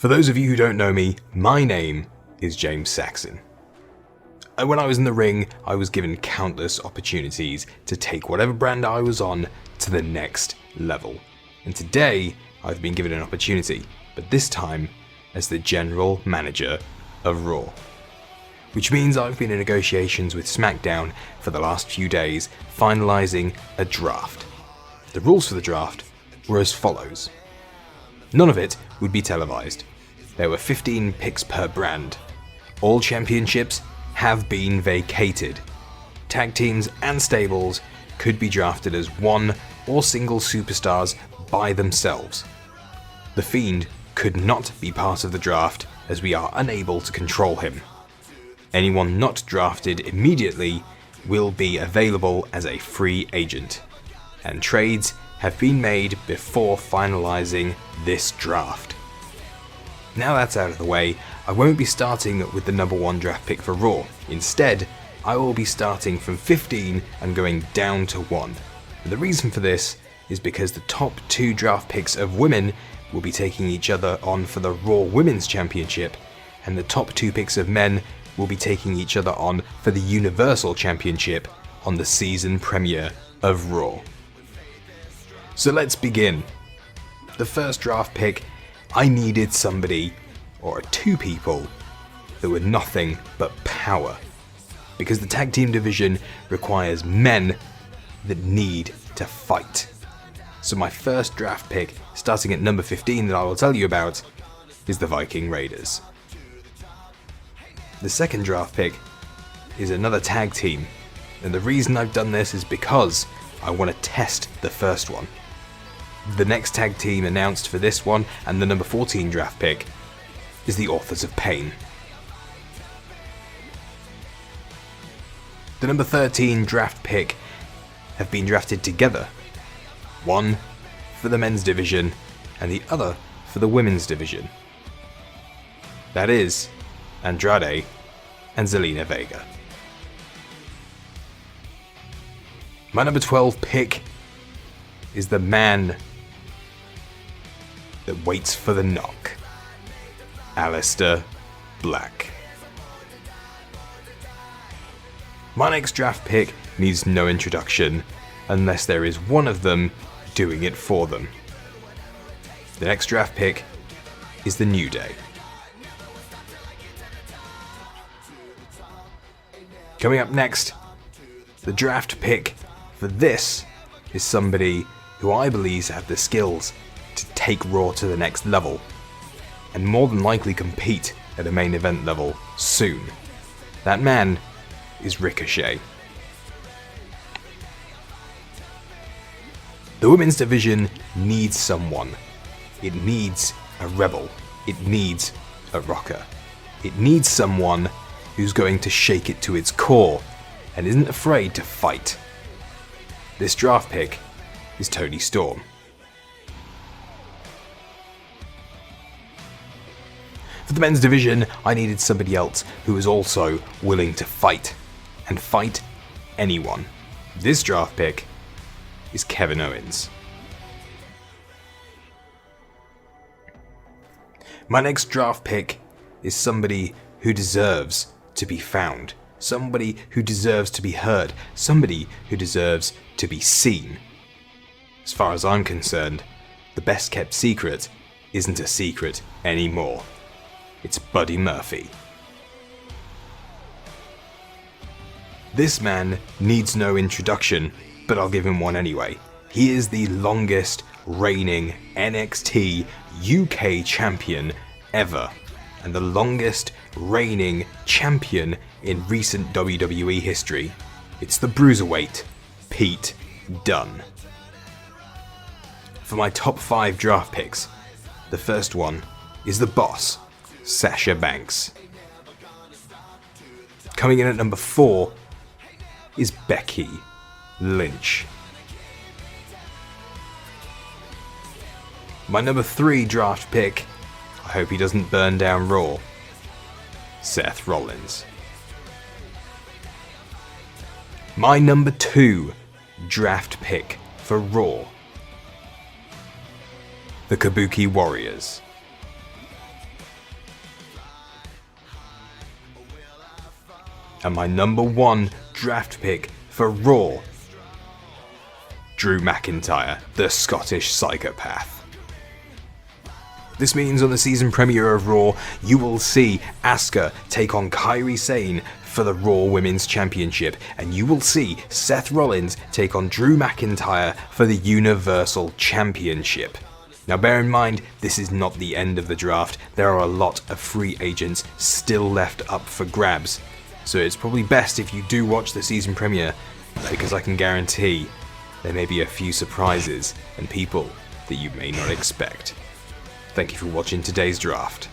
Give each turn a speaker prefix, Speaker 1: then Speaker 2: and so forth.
Speaker 1: For those of you who don't know me, my name is James Saxon. And when I was in the ring, I was given countless opportunities to take whatever brand I was on to the next level. And today, I've been given an opportunity, but this time as the general manager of Raw. Which means I've been in negotiations with SmackDown for the last few days, finalising a draft. The rules for the draft were as follows. None of it would be televised. There were 15 picks per brand. All championships have been vacated. Tag teams and stables could be drafted as one or single superstars by themselves. The Fiend could not be part of the draft as we are unable to control him. Anyone not drafted immediately will be available as a free agent, and trades have been made before finalising this draft. Now that's out of the way, I won't be starting with the number 1 draft pick for Raw. Instead, I will be starting from 15 and going down to 1. And the reason for this is because the top 2 draft picks of women will be taking each other on for the Raw Women's Championship, and the top 2 picks of men will be taking each other on for the Universal Championship on the season premiere of Raw. So let's begin. The first draft pick, I needed somebody, or 2 people, that were nothing but power. Because the tag team division requires men that need to fight. So my first draft pick, starting at number 15 that I will tell you about, is the Viking Raiders. The second draft pick is another tag team, and the reason I've done this is because I want to test the first one. The next tag team announced for this one, and the number 14 draft pick, is the Authors of Pain. The number 13 draft pick have been drafted together. One for the men's division, and the other for the women's division. That is Andrade and Zelina Vega. My number 12 pick is the man that waits for the knock, Aleister Black. My next draft pick needs no introduction unless there is one of them doing it for them. The next draft pick is the New Day. Coming up next, the draft pick for this is somebody who I believe have the skills to take Raw to the next level, and more than likely compete at a main event level soon. That man is Ricochet. The women's division needs someone. It needs a rebel. It needs a rocker. It needs someone who's going to shake it to its core and isn't afraid to fight. This draft pick is Toni Storm. For the men's division, I needed somebody else who was also willing to fight, and fight anyone. This draft pick is Kevin Owens. My next draft pick is somebody who deserves to be found, somebody who deserves to be heard, somebody who deserves to be seen. As far as I'm concerned, the best kept secret isn't a secret anymore. It's Buddy Murphy. This man needs no introduction, but I'll give him one anyway. He is the longest reigning NXT UK champion ever, and the longest reigning champion in recent WWE history. It's the Bruiserweight, Pete Dunne. For my top 5 draft picks, the first one is the boss, Sasha Banks. Coming in at number 4 is Becky Lynch. My number 3 draft pick, I hope he doesn't burn down Raw, Seth Rollins. My number 2 draft pick for Raw, the Kabuki Warriors. And my number 1 draft pick for Raw, Drew McIntyre, the Scottish psychopath. This means on the season premiere of Raw, you will see Asuka take on Kairi Sane for the Raw Women's Championship, and you will see Seth Rollins take on Drew McIntyre for the Universal Championship. Now bear in mind, this is not the end of the draft. There are a lot of free agents still left up for grabs. So it's probably best if you do watch the season premiere, because I can guarantee there may be a few surprises and people that you may not expect. Thank you for watching today's draft.